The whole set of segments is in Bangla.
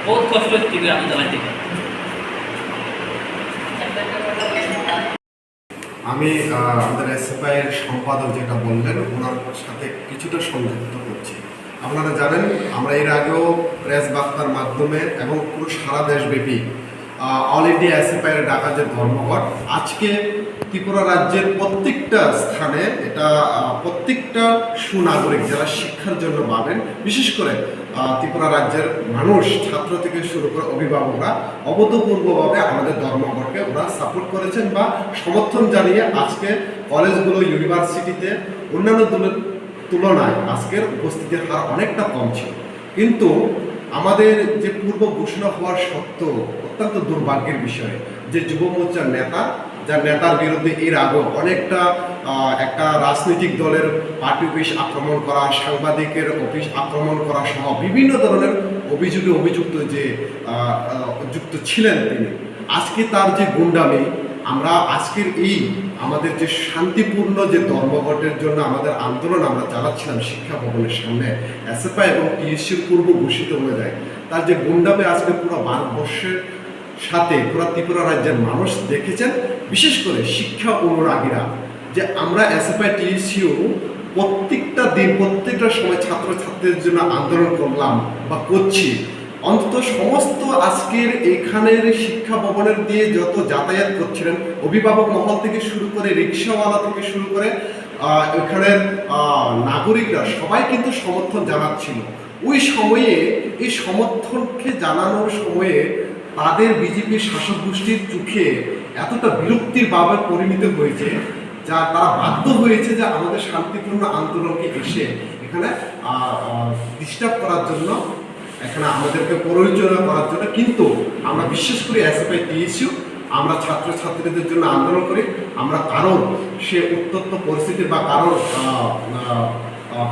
বহুত কষ্ট টিভি আমি চালাইতে পারি। আমি আমাদের এসএফআই এর সম্পাদক যেটা বললেন ওনার সাথে কিছুটা সংযুক্ত করছি। আপনারা জানেন আমরা এর আগেও প্রেস বার্তার মাধ্যমে এবং পুরো সারা দেশব্যাপী অল ইন্ডিয়া এসএফআই এর ঢাকা যে ধর্মঘট আজকে ত্রিপুরা রাজ্যের প্রত্যেকটা স্থানে এটা প্রত্যেকটা সুনাগরিক যারা শিক্ষার জন্য পাবেন, বিশেষ করে ত্রিপুরা রাজ্যের মানুষ ছাত্র থেকে শুরু করে অভিভাবকরা অভূতপূর্বভাবে আমাদের ধর্মঘটকে ওরা সাপোর্ট করেছেন বা সমর্থন জানিয়ে আজকে কলেজগুলো ইউনিভার্সিটিতে অন্যান্য দলের তুলনায় আজকের উপস্থিতির হার অনেকটা কম ছিল। কিন্তু আমাদের যে পূর্ব ঘোষণা হওয়ার সত্ত্বেও অত্যন্ত দুর্ভাগ্যের বিষয় যে যুব মোর্চার নেতা যার নেতার বিরুদ্ধে এর আগেও অনেকটা একটা রাজনৈতিক দলের পার্টি অফিস আক্রমণ করা, সাংবাদিকের অফিস আক্রমণ করা সহ বিভিন্ন ধরনের অভিযোগে অভিযুক্ত যে যুক্ত ছিলেন তিনি, আজকে তার যে গুন্ডামি আমরা আজকের এই আমাদের যে শান্তিপূর্ণ যে ধর্মঘটের জন্য আমাদের আন্দোলন আমরা চালাচ্ছিলাম শিক্ষা ভবনের সামনে এসএফআই এবং টিএসসির পূর্ব ঘোষিত অনুযায়ী তার যে গুন্ডামি আজকে পুরো ভারতবর্ষের সাথে পুরো ত্রিপুরা রাজ্যের মানুষ দেখেছেন। বিশেষ করে শিক্ষা অনুরাগীরা যে আমরা এসএফআই টিএসসিও প্রত্যেকটা দিন প্রত্যেকটা সময় ছাত্রছাত্রীদের জন্য আন্দোলন করলাম বা করছি, অন্তত সমস্ত আজকের এখানের শিক্ষা ভবনের দিয়ে যত যাতায়াত করছিলেন অভিভাবক মহল থেকে শুরু করে রিক্সাওয়ালা থেকে শুরু করে এখানের নাগরিকরা সবাই কিন্তু সমর্থন জানাচ্ছিল। ওই সময়ে এই সমর্থনকে জানানোর সময়ে তাদের বিজেপির শাসক গোষ্ঠীর চোখে এতটা বিরক্তির ভাবে পরিণত হয়েছে যা তারা বাধ্য হয়েছে যে আমাদের শান্তিপূর্ণ আন্দোলনকে এসে এখানে ডিস্টার্ব করার জন্য, এখানে আমাদেরকে পরিচালনা করার জন্য। কিন্তু আমরা বিশ্বাস করি এসএফআই টিএসইউ আমরা ছাত্রছাত্রীদের জন্য আন্দোলন করি, আমরা কারোর সে উত্তপ্ত পরিস্থিতি বা কারোর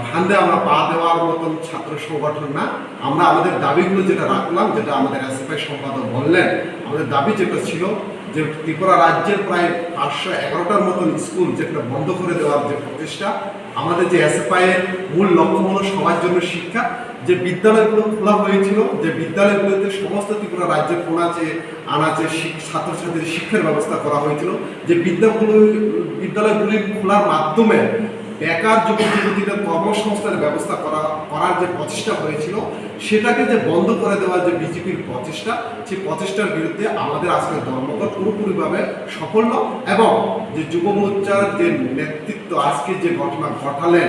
ফান্দে আমরা পা দেওয়ার মতন ছাত্র সংগঠন না। আমরা আমাদের দাবিগুলো যেটা রাখলাম, যেটা আমাদের এসএফআই সম্পাদক বললেন, আমাদের দাবি যেটা ছিল যে ত্রিপুরা রাজ্যের প্রায় 511টার মতন স্কুল যেটা বন্ধ করে দেওয়ার যে প্রচেষ্টা, আমাদের যে এসএফআই এর মূল লক্ষ্য হলো সবার জন্য শিক্ষা। যে বিদ্যালয়গুলো খোলা হয়েছিল, যে বিদ্যালয়গুলোতে সমস্ত ত্রিপুরা রাজ্যের কোনাচে আনাচে ছাত্রছাত্রীদের শিক্ষার ব্যবস্থা করা হয়েছিল, যে বিদ্যালয়গুলি খোলার মাধ্যমে বেকার যুবক যুবতীদের কর্মসংস্থানের ব্যবস্থা করার যে প্রচেষ্টা হয়েছিল সেটাকে যে বন্ধ করে দেওয়ার যে বিজেপির প্রচেষ্টা, সেই প্রচেষ্টার বিরুদ্ধে আমাদের আজকের ধর্মঘট পুরোপুরিভাবে সফল। এবং যে যুব মোর্চার যে নেতৃত্ব আজকে যে ঘটনা ঘটালেন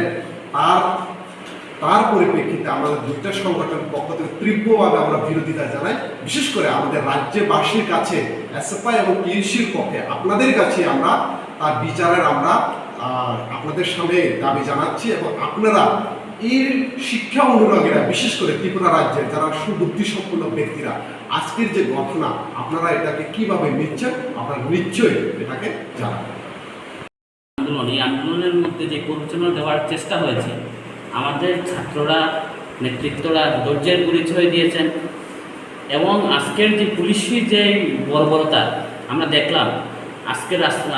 তার পরিপ্রেক্ষিতে আমাদের দুইটা সংগঠনের পক্ষ থেকে তীব্রভাবে আমরা বিরোধিতা জানাই। বিশেষ করে আমাদের রাজ্যবাসীর কাছে এসএফআই এবং টিএসসির পক্ষে আপনাদের কাছে আমরা তার বিচারের আমরা আপনাদের সামনে দাবি জানাচ্ছি। এবং আপনারা এই শিক্ষা অনুরাগীরা, বিশেষ করে ত্রিপুরা রাজ্যের যারা সুবুদ্ধিসম্পন্ন ব্যক্তিরা, আজকের যে ঘটনা আপনারা এটাকে কিভাবে নিচ্ছেন আপনারা নিশ্চয়ই এটাকে জানাবেন। এই আন্দোলনের মধ্যে যে পরিচালনা দেওয়ার চেষ্টা হয়েছে, আমাদের ছাত্ররা নেতৃত্বরা ধৈর্যের পরিচয় দিয়েছেন। এবং আজকের যে পুলিশি যে বর্বরতা আমরা দেখলাম,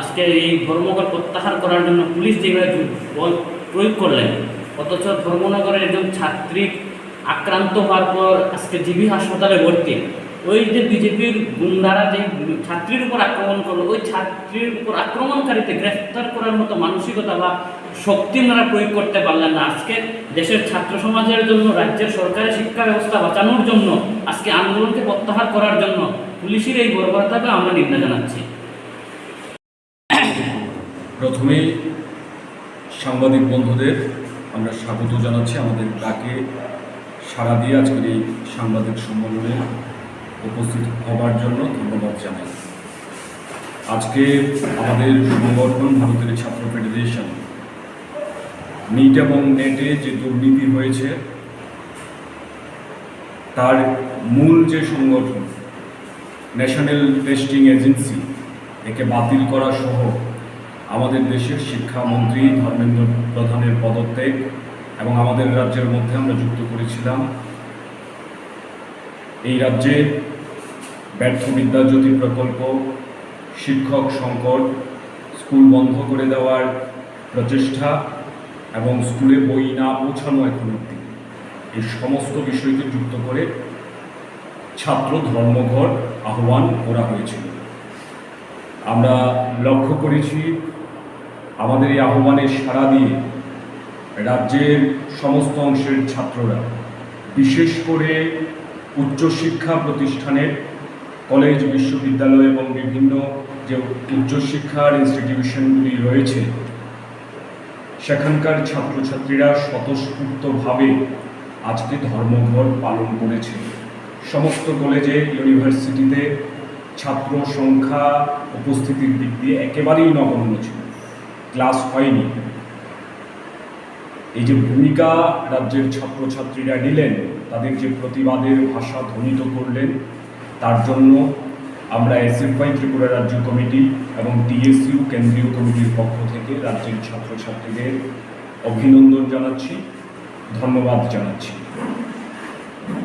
আজকের এই ধর্মঘট প্রত্যাহার করার জন্য পুলিশ যেভাবে বল প্রয়োগ করলেন, অথচ ধর্মনগরের একজন ছাত্রী আক্রান্ত হওয়ার পর আজকে জিবি হাসপাতালে ভর্তি, ওই যে বিজেপির গুন্ডারা যে ছাত্রীর উপর আক্রমণ করলো, ওই ছাত্রীর উপর আক্রমণকারীতে গ্রেফতার করার মতো মানসিকতা বা শক্তি ওনারা প্রয়োগ করতে পারলেন না। আজকে দেশের ছাত্র সমাজের জন্য, রাজ্যের সরকারি শিক্ষা ব্যবস্থা বাঁচানোর জন্য, আজকে আন্দোলনকে প্রত্যাহার করার জন্য পুলিশের এই বর্বরতাকে আমরা নিন্দা জানাচ্ছি। প্রথমেই সাংবাদিক বন্ধুদের আমরা স্বাগত জানাচ্ছি আমাদের ডাকে সাড়া দিয়ে আজকের এই সাংবাদিক সম্মেলনে উপস্থিত হবার জন্য ধন্যবাদ জানাই। আজকে আমাদের সংগঠন ভারতের ছাত্র ফেডারেশন নিট এবং নেটে যে দুর্নীতি হয়েছে তার মূল যে সংগঠন ন্যাশনাল টেস্টিং এজেন্সি, একে বাতিল করা সহ আমাদের দেশের শিক্ষামন্ত্রী ধর্মেন্দ্র প্রধানের পদত্যাগ এবং আমাদের রাজ্যের মধ্যে আমরা যুক্ত করেছিলাম এই রাজ্যে ব্যর্থ বিদ্যাজ্যোতি প্রকল্প, শিক্ষক সংকট, স্কুল বন্ধ করে দেওয়ার প্রচেষ্টা এবং স্কুলে বই না পৌঁছানো এখন অবধি, এই সমস্ত বিষয়কে যুক্ত করে ছাত্র ধর্মঘট আহ্বান করা হয়েছিল। আমরা লক্ষ্য করেছি আমাদের এই আহ্বানে সাড়া দিয়ে রাজ্যের সমস্ত অংশের ছাত্ররা, বিশেষ করে উচ্চশিক্ষা প্রতিষ্ঠানের কলেজ, বিশ্ববিদ্যালয় এবং বিভিন্ন যে উচ্চশিক্ষার ইনস্টিটিউশনগুলি রয়েছে, সেখানকার ছাত্রছাত্রীরা স্বতঃস্ফূর্তভাবে আজকে ধর্মঘট পালন করেছে। সমস্ত কলেজে, ইউনিভার্সিটিতে ছাত্র সংখ্যা, উপস্থিতির দিক দিয়ে একেবারেই নগণ্য ছিল, ক্লাস হয়নি। এই যে ভূমিকা রাজ্যের ছাত্রছাত্রীরা নিলেন, তাদের যে প্রতিবাদের ভাষা ধ্বনিত করলেন, তার জন্য আমরা এসএফআই ত্রিপুরা রাজ্য কমিটি এবং টিএসইউ কেন্দ্রীয় কমিটির পক্ষ থেকে রাজ্যের ছাত্রছাত্রীদের অভিনন্দন জানাচ্ছি, ধন্যবাদ জানাচ্ছি।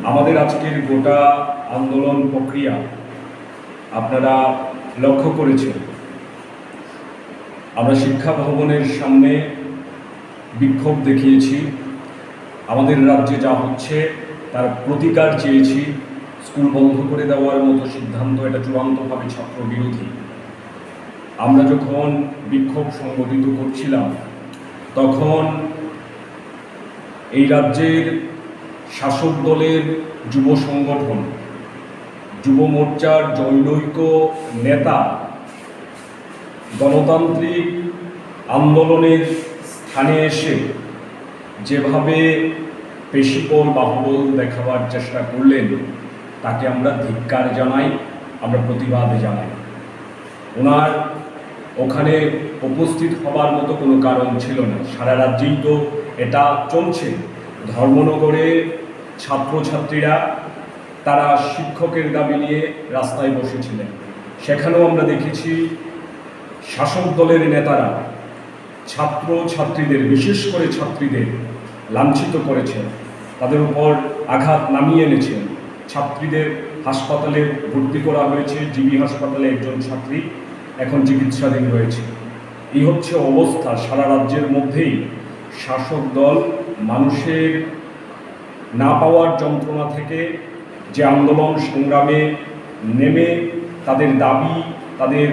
আমাদের আজকের গোটা আন্দোলন প্রক্রিয়া আপনারা লক্ষ্য করেছেন। আমরা শিক্ষা ভবনের সামনে বিক্ষোভ দেখিয়েছি, আমাদের রাজ্যে যা হচ্ছে তার প্রতিকার চেয়েছি। স্কুল বন্ধ করে দেওয়ার মতো সিদ্ধান্ত এটা চূড়ান্তভাবে ছাত্র বিরোধী। আমরা যখন বিক্ষোভ সংগঠিত করছিলাম, তখন এই রাজ্যের শাসক দলের যুব সংগঠন, যুব মোর্চার জনৈক নেতা গণতান্ত্রিক আন্দোলনের স্থানে এসে যেভাবে পেশিবল বাহুবল দেখাবার চেষ্টা করলেন, তাকে আমরা ধিক্কার জানাই, আমরা প্রতিবাদ জানাই। ওনার ওখানে উপস্থিত হবার মতো কোনো কারণ ছিল না। সারা রাজ্যেই তো এটা চলছে। ধর্মনগরে ছাত্রছাত্রীরা তারা শিক্ষকের দাবি নিয়ে রাস্তায় বসেছিলেন। সেখানেও আমরা দেখেছি শাসক দলের নেতারা ছাত্র ছাত্রীদের, বিশেষ করে ছাত্রীদের লাঞ্ছিত করেছেন, তাদের উপর আঘাত নামিয়ে এনেছেন। ছাত্রীদের হাসপাতালে ভর্তি করা হয়েছে, জিবি হাসপাতালে একজন ছাত্রী এখন চিকিৎসাধীন রয়েছে। এই হচ্ছে অবস্থা সারা রাজ্যের মধ্যেই। শাসক দল মানুষের না পাওয়ার যন্ত্রণা থেকে যে আন্দোলন সংগ্রামে নেমে তাদের দাবি, তাদের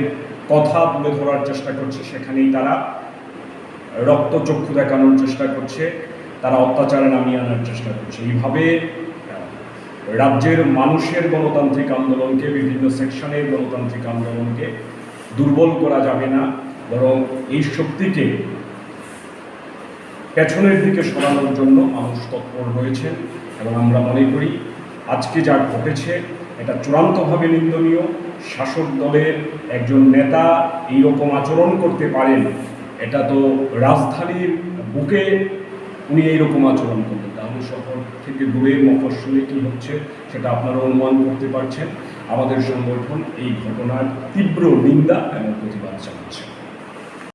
কথা তুলে ধরার চেষ্টা করছে, সেখানেই তারা রক্তচক্ষু দেখানোর চেষ্টা করছে, তারা অত্যাচারে নামিয়ে আনার চেষ্টা করছে। এইভাবে রাজ্যের মানুষের গণতান্ত্রিক আন্দোলনকে, বিভিন্ন সেকশনের গণতান্ত্রিক আন্দোলনকে দুর্বল করা যাবে না, বরং এই শক্তিকে পেছনের দিকে সরানোর জন্য মানুষ তৎপর রয়েছেন। এবং আমরা মনে করি আজকে যা ঘটেছে এটা চূড়ান্তভাবে নিন্দনীয়। শাসক দলের একজন নেতা এইরকম আচরণ করতে পারেন, এটা তো রাজধানীর বুকে উনি এইরকম আচরণ করবেন, তাহলে শহর থেকে দূরে মফস্বলে কী হচ্ছে সেটা আপনারা অনুমান করতে পারছেন। আমাদের সংগঠন এই ঘটনার তীব্র নিন্দা এবং প্রতিবাদ জানাচ্ছে।